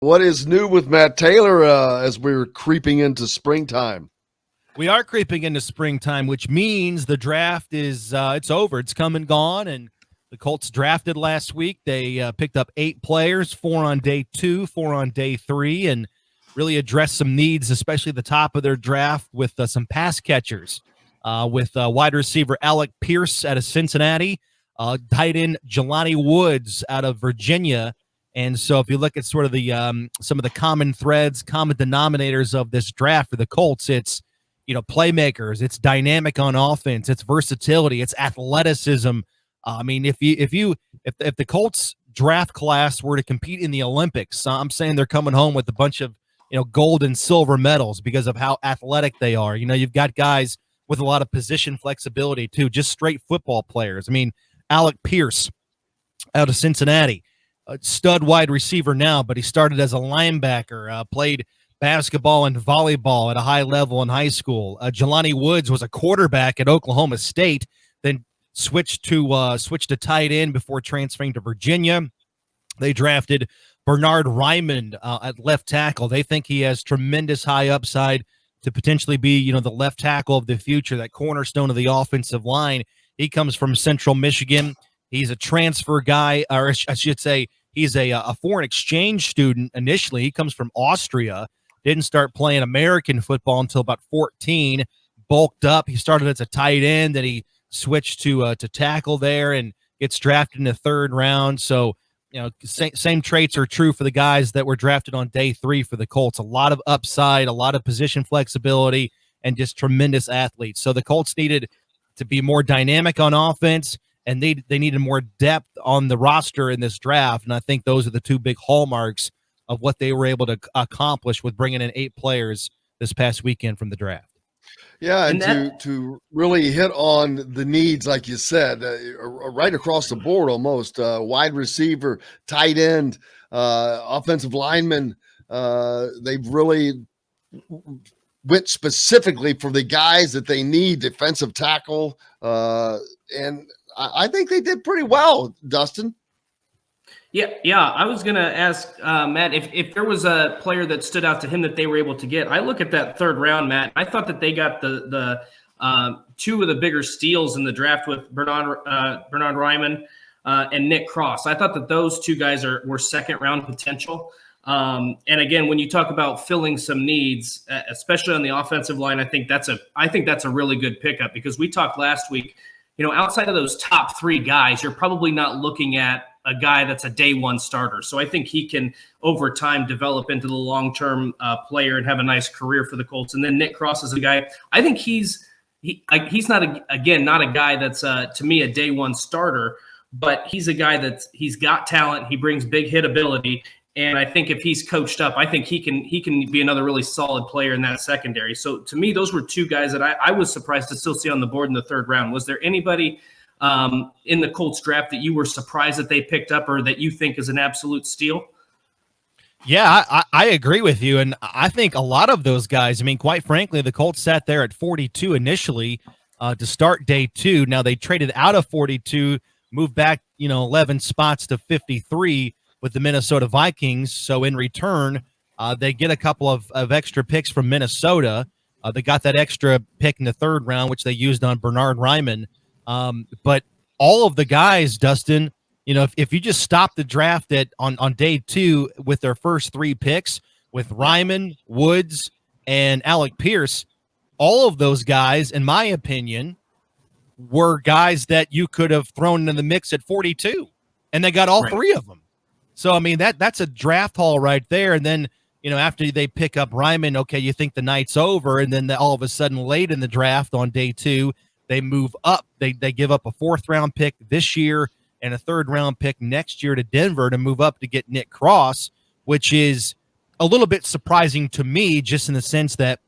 What is new with Matt Taylor as we're creeping into springtime? We are creeping into springtime, which means the draft is it's over. It's come and gone, and the Colts drafted last week. They picked up 8 players, 4 on day 2, 4 on day 3, and really addressed some needs, especially at the top of their draft with some pass catchers, with wide receiver Alec Pierce out of Cincinnati, tight end Jelani Woods out of Virginia. And so if you look at sort of the some of the common threads, common denominators of this draft for the Colts, it's playmakers, it's dynamic on offense, it's versatility, it's athleticism. I mean, if the Colts draft class were to compete in the Olympics, I'm saying they're coming home with a bunch of gold and silver medals because of how athletic they are. You've got guys with a lot of position flexibility too, just straight football players. I mean, Alec Pierce out of Cincinnati, a stud wide receiver now, but he started as a linebacker, played basketball and volleyball at a high level in high school. Jelani Woods was a quarterback at Oklahoma State, then switched to tight end before transferring to Virginia. They drafted Bernard Ryman at left tackle. They think he has tremendous high upside to potentially be, the left tackle of the future, that cornerstone of the offensive line. He comes from Central Michigan. He's a transfer guy, or I should say he's a foreign exchange student initially. He comes from Austria. Didn't start playing American football until about 14, bulked up. He started as a tight end, then he switched to tackle there and gets drafted in the 3rd round. So, same traits are true for the guys that were drafted on day 3 for the Colts. A lot of upside, a lot of position flexibility, and just tremendous athletes. So the Colts needed to be more dynamic on offense, and they needed more depth on the roster in this draft. And I think those are the 2 big hallmarks of what they were able to accomplish with bringing in 8 players this past weekend from the draft. Yeah, and to really hit on the needs, like you said, right across the board almost, wide receiver, tight end, offensive lineman, they've really went specifically for the guys that they need, defensive tackle, and I think they did pretty well, Dustin. Yeah. I was going to ask Matt if there was a player that stood out to him that they were able to get. I look at that 3rd round, Matt. I thought that they got the 2 of the bigger steals in the draft with Bernard Ryman and Nick Cross. I thought that those 2 guys were 2nd round potential. And again, when you talk about filling some needs, especially on the offensive line, I think that's a really good pickup, because we talked last week. Outside of those top 3 guys, you're probably not looking at a guy that's a day 1 starter. So I think he can, over time, develop into the long-term player and have a nice career for the Colts. And then Nick Cross is a guy, I think he's not a guy that's to me a day 1 starter, but he's a guy he's got talent. He brings big hit ability. And I think if he's coached up, I think he can be another really solid player in that secondary. So to me, those were 2 guys that I was surprised to still see on the board in the 3rd round. Was there anybody in the Colts draft that you were surprised that they picked up, or that you think is an absolute steal? Yeah, I agree with you. And I think a lot of those guys, I mean, quite frankly, the Colts sat there at 42 initially to start day 2. Now they traded out of 42, moved back, 11 spots to 53 with the Minnesota Vikings. So in return, they get a couple of extra picks from Minnesota. They got that extra pick in the 3rd round, which they used on Bernard Ryman. But all of the guys, Dustin, if you just stop the draft on day 2 with their first 3 picks, with Ryman, Woods, and Alec Pierce, all of those guys, in my opinion, were guys that you could have thrown in the mix at 42, and they got all 3 of them. So, I mean, that's a draft haul right there. And then, after they pick up Ryman, okay, you think the night's over, and then all of a sudden late in the draft on day 2, they move up. They give up a 4th round pick this year and a 3rd round pick next year to Denver to move up to get Nick Cross, which is a little bit surprising to me, just in the sense that,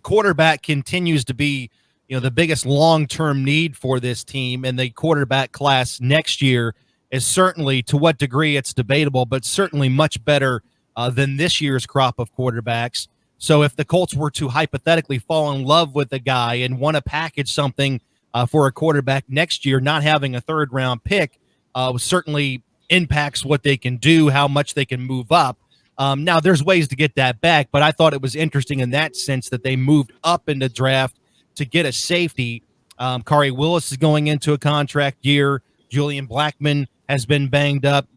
quarterback continues to be, the biggest long-term need for this team, and the quarterback class next year is certainly, to what degree it's debatable, but certainly much better than this year's crop of quarterbacks. So if the Colts were to hypothetically fall in love with a guy and want to package something for a quarterback next year, not having a 3rd round pick was certainly impacts what they can do, how much they can move up. Now, there's ways to get that back, but I thought it was interesting in that sense that they moved up in the draft to get a safety. Kari Willis is going into a contract year. Julian Blackman has been banged up.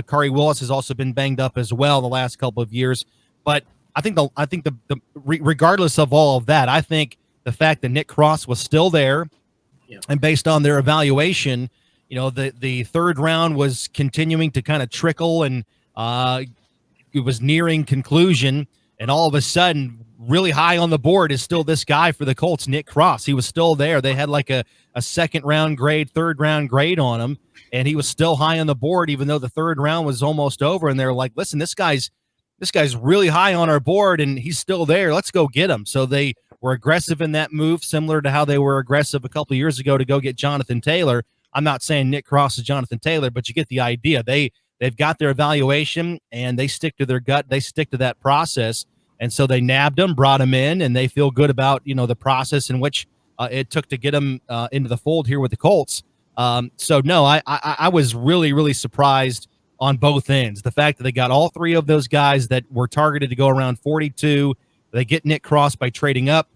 Kari Willis has also been banged up as well the last couple of years. But I think regardless of all of that, I think the fact that Nick Cross was still there, and based on their evaluation, the third round was continuing to kind of trickle, and it was nearing conclusion, and all of a sudden, really high on the board is still this guy for the Colts, Nick Cross. He was still there. They had like a second round grade, third round grade on him, and he was still high on the board, even though the third round was almost over. And they're like, listen, this guy's really high on our board, and he's still there. Let's go get him. So they were aggressive in that move, similar to how they were aggressive a couple of years ago to go get Jonathan Taylor. I'm not saying Nick Cross is Jonathan Taylor, but you get the idea. They've got their evaluation, and they stick to their gut. They stick to that process. And so they nabbed him, brought him in, and they feel good about, the process in which it took to get him into the fold here with the Colts. So, no, I was really, really surprised on both ends. The fact that they got all three of those guys that were targeted to go around 42, they get Nick Cross by trading up,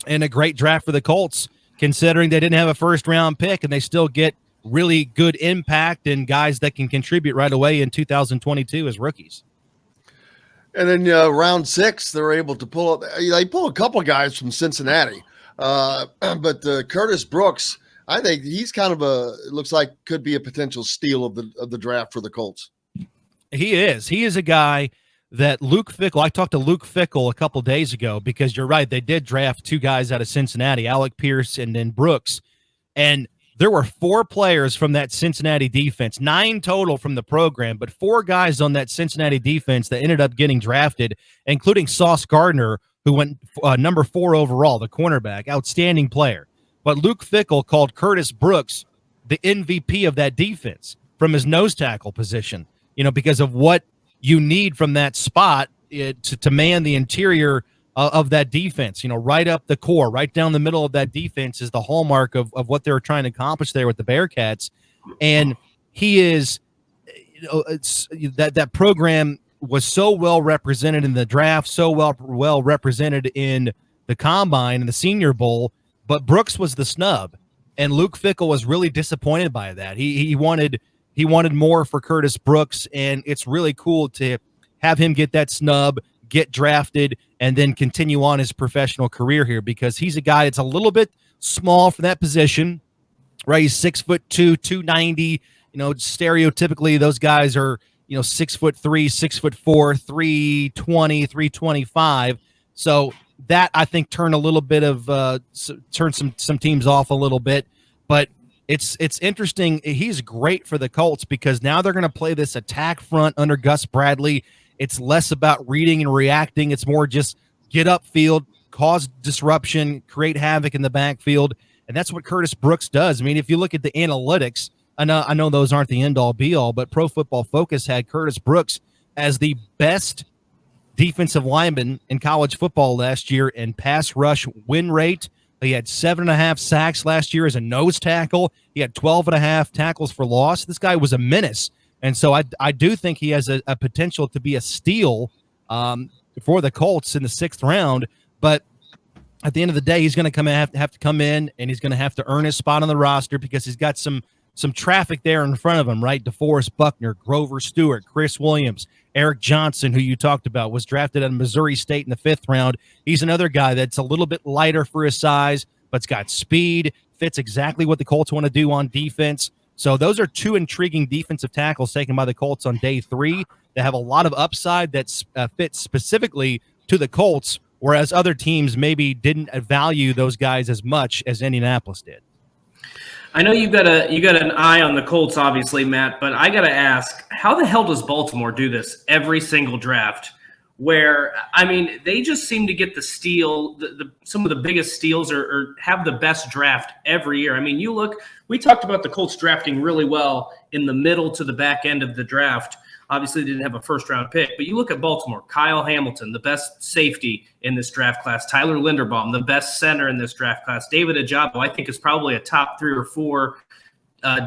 and a great draft for the Colts, considering they didn't have a first-round pick, and they still get really good impact and guys that can contribute right away in 2022 as rookies. And then round 6, they're able to pull up. They pull a couple guys from Cincinnati, but Curtis Brooks, I think he's kind of it looks like could be a potential steal of the draft for the Colts. He is a guy that Luke Fickell. I talked to Luke Fickell a couple days ago, because you're right, they did draft two guys out of Cincinnati, Alec Pierce and then Brooks, and there were 4 players from that Cincinnati defense, 9 total from the program, but 4 guys on that Cincinnati defense that ended up getting drafted, including Sauce Gardner, who went number 4 overall, the cornerback, outstanding player. But Luke Fickell called Curtis Brooks the MVP of that defense from his nose tackle position, because of what you need from that spot to man the interior of that defense, right up the core, right down the middle of that defense is the hallmark of what they were trying to accomplish there with the Bearcats. And he is, that program was so well represented in the draft, so well represented in the combine and the Senior Bowl, but Brooks was the snub, and Luke Fickell was really disappointed by that. He wanted more for Curtis Brooks, and it's really cool to have him get that snub, get drafted, and then continue on his professional career here, because he's a guy that's a little bit small for that position, right? He's 6'2", 290. Stereotypically those guys are, 6'3", 6'4", 320, 325. So that, I think, turned a little bit of turned some teams off a little bit, but it's interesting. He's great for the Colts because now they're going to play this attack front under Gus Bradley. It's less about reading and reacting. It's more just get upfield, cause disruption, create havoc in the backfield, and that's what Curtis Brooks does. I mean, if you look at the analytics, I know those aren't the end-all, be-all, but Pro Football Focus had Curtis Brooks as the best defensive lineman in college football last year in pass rush win rate. He had 7.5 sacks last year as a nose tackle. He had 12.5 tackles for loss. This guy was a menace. And so I do think he has a potential to be a steal for the Colts in the 6th round. But at the end of the day, he's going to have to come in, and he's going to have to earn his spot on the roster because he's got some traffic there in front of him, right? DeForest Buckner, Grover Stewart, Chris Williams, Eric Johnson, who you talked about, was drafted out of Missouri State in the 5th round. He's another guy that's a little bit lighter for his size, but's got speed, fits exactly what the Colts want to do on defense. So those are 2 intriguing defensive tackles taken by the Colts on day 3. They have a lot of upside that fits specifically to the Colts, whereas other teams maybe didn't value those guys as much as Indianapolis did. I know you got an eye on the Colts, obviously, Matt, but I got to ask, how the hell does Baltimore do this every single draft? Where, I mean, they just seem to get the steal, some of the biggest steals or have the best draft every year. I mean, we talked about the Colts drafting really well in the middle to the back end of the draft. Obviously, they didn't have a first-round pick, but you look at Baltimore, Kyle Hamilton, the best safety in this draft class, Tyler Linderbaum, the best center in this draft class, David Ojabo, I think is probably a top 3 or 4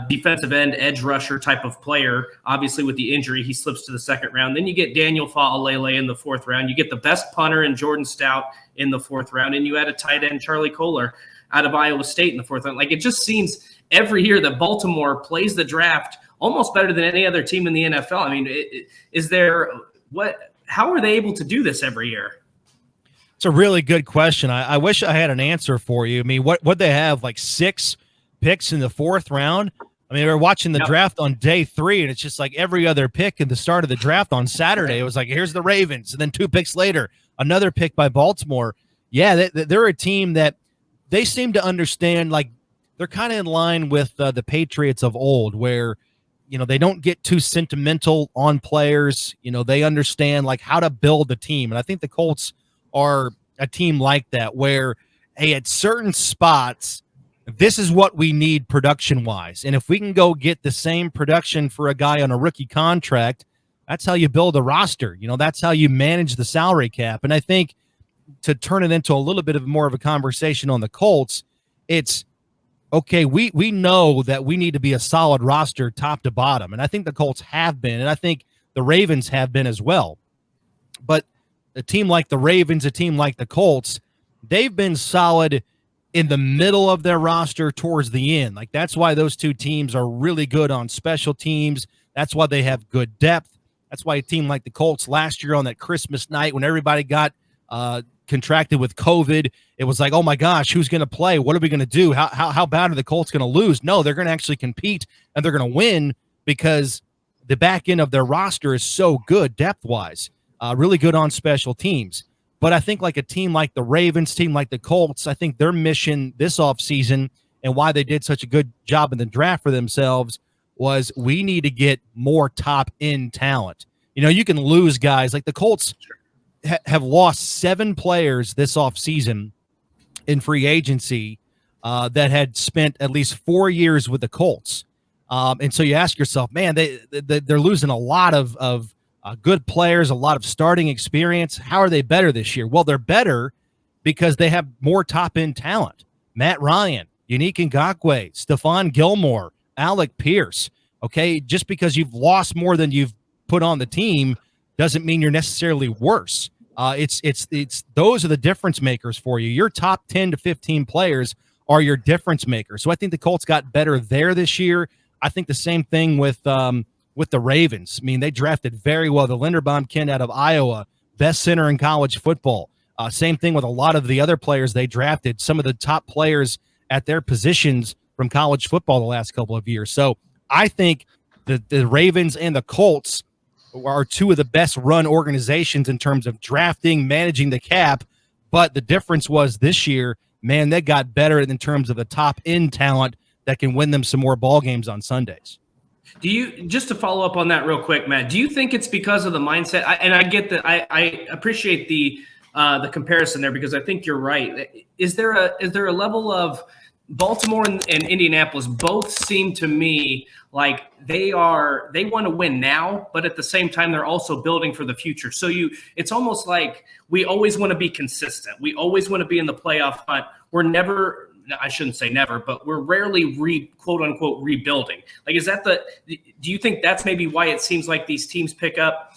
defensive end, edge rusher type of player. Obviously, with the injury, he slips to the second round. Then you get Daniel Fa'alele in the fourth round. You get the best punter in Jordan Stout in the fourth round, and you add a tight end, Charlie Kohler, out of Iowa State in the fourth round. Like, it just seems every year that Baltimore plays the draft almost better than any other team in the NFL. I mean, how are they able to do this every year? It's a really good question. I wish I had an answer for you. I mean, what they have, like 6 picks in the fourth round? I mean, we were watching the draft on day 3, and it's just like every other pick at the start of the draft on Saturday. It was like, here's the Ravens, and then 2 picks later, another pick by Baltimore. Yeah, they're a team that they seem to understand, like, they're kind of in line with the Patriots of old, where, you know, they don't get too sentimental on players. You know, they understand, like, how to build a team. And I think the Colts are a team like that, where, hey, at certain spots, this is what we need production-wise. And if we can go get the same production for a guy on a rookie contract, that's how you build a roster. You know, that's how you manage the salary cap. And I think to turn it into a little bit of more of a conversation on the Colts, it's, okay, we know that we need to be a solid roster top to bottom. And I think the Colts have been, and I think the Ravens have been as well. But a team like the Ravens, a team like the Colts, they've been solid in the middle of their roster towards the end. Like, that's why those two teams are really good on special teams. That's why they have good depth. That's why a team like the Colts last year on that Christmas night, when everybody got contracted with COVID, it was like, oh my gosh, who's going to play? What are we going to do? How bad are the Colts going to lose? No, they're going to actually compete, and they're going to win because the back end of their roster is so good depth-wise, really good on special teams. But I think like a team like the Ravens, team like the Colts, I think their mission this offseason and why they did such a good job in the draft for themselves was, we need to get more top-end talent. You know, you can lose guys. Like the Colts have lost 7 players this offseason in free agency that had spent at least 4 years with the Colts. And so you ask yourself, man, they're losing a lot of good players, a lot of starting experience. How are they better this year? Well, they're better because they have more top-end talent. Matt Ryan, Unique Ngakoue, Stephon Gilmore, Alec Pierce. Okay, just because you've lost more than you've put on the team doesn't mean you're necessarily worse. It's those are the difference makers for you. Your top 10 to 15 players are your difference makers. So I think the Colts got better there this year. I think the same thing with the Ravens. I mean, they drafted very well. The Linderbaum kid out of Iowa, best center in college football. Same thing with a lot of the other players they drafted, some of the top players at their positions from college football the last couple of years. So I think the Ravens and the Colts are 2 of the best run organizations in terms of drafting, managing the cap. But the difference was this year, man, they got better in terms of the top end talent that can win them some more ball games on Sundays. Do you, just to follow up on that real quick, Matt, do you think it's because of the mindset? I get that. I appreciate the comparison there, because I think you're right. Is there a level of Baltimore and Indianapolis both seem to me like they want to win now, but at the same time, they're also building for the future. So it's almost like we always want to be consistent. We always want to be in the playoff hunt. We're never, I shouldn't say never, but we're rarely quote unquote rebuilding. Like, do you think that's maybe why it seems like these teams pick up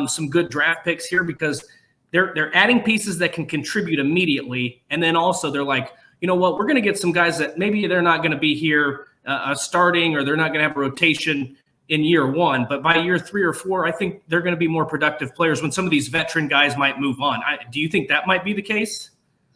some good draft picks here, because they're adding pieces that can contribute immediately. And then also they're like, you know what, we're going to get some guys that maybe they're not going to be here starting, or they're not going to have a rotation in year 1, but by year 3 or 4, I think they're going to be more productive players when some of these veteran guys might move on. Do you think that might be the case?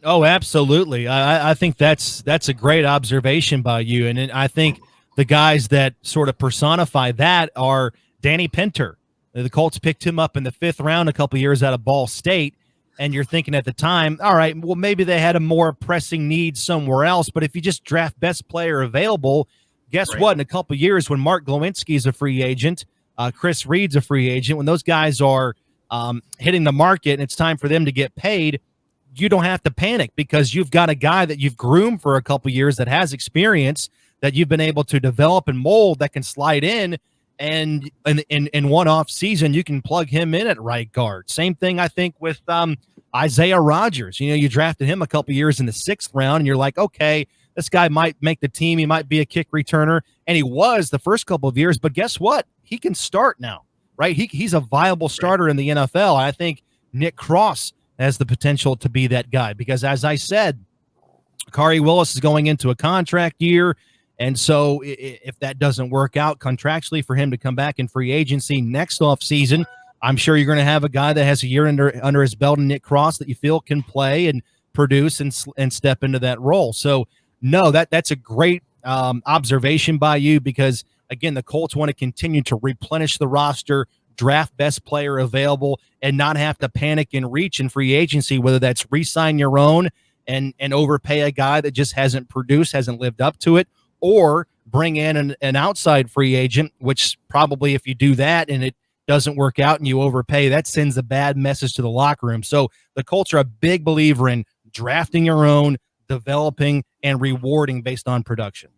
Oh, absolutely. I think that's a great observation by you. And I think the guys that sort of personify that are Danny Pinter. The Colts picked him up in the 5th round a couple years out of Ball State. And you're thinking at the time, all right, well, maybe they had a more pressing need somewhere else. But if you just draft best player available, guess what? In a couple years, when Mark Glowinski is a free agent, Chris Reed's a free agent, when those guys are hitting the market and it's time for them to get paid, you don't have to panic, because you've got a guy that you've groomed for a couple years that has experience, that you've been able to develop and mold, that can slide in. And in one off season, you can plug him in at right guard. Same thing, I think, with Isaiah Rodgers. You know, you drafted him a couple years in the 6th round, and you're like, okay, this guy might make the team. He might be a kick returner, and he was the first couple of years. But guess what? He can start now, right? He's a viable starter in the NFL. I think Nick Cross has the potential to be that guy because, as I said, Kari Willis is going into a contract year. And so if that doesn't work out contractually for him to come back in free agency next offseason, I'm sure you're going to have a guy that has a year under his belt in Nick Cross that you feel can play and produce and step into that role. So, no, that's a great observation by you because, again, the Colts want to continue to replenish the roster, draft best player available, and not have to panic and reach in free agency, whether that's re-sign your own and overpay a guy that just hasn't produced, hasn't lived up to it, or bring in an outside free agent, which probably if you do that and it doesn't work out and you overpay, that sends a bad message to the locker room. So the Colts are a big believer in drafting your own, developing, and rewarding based on production.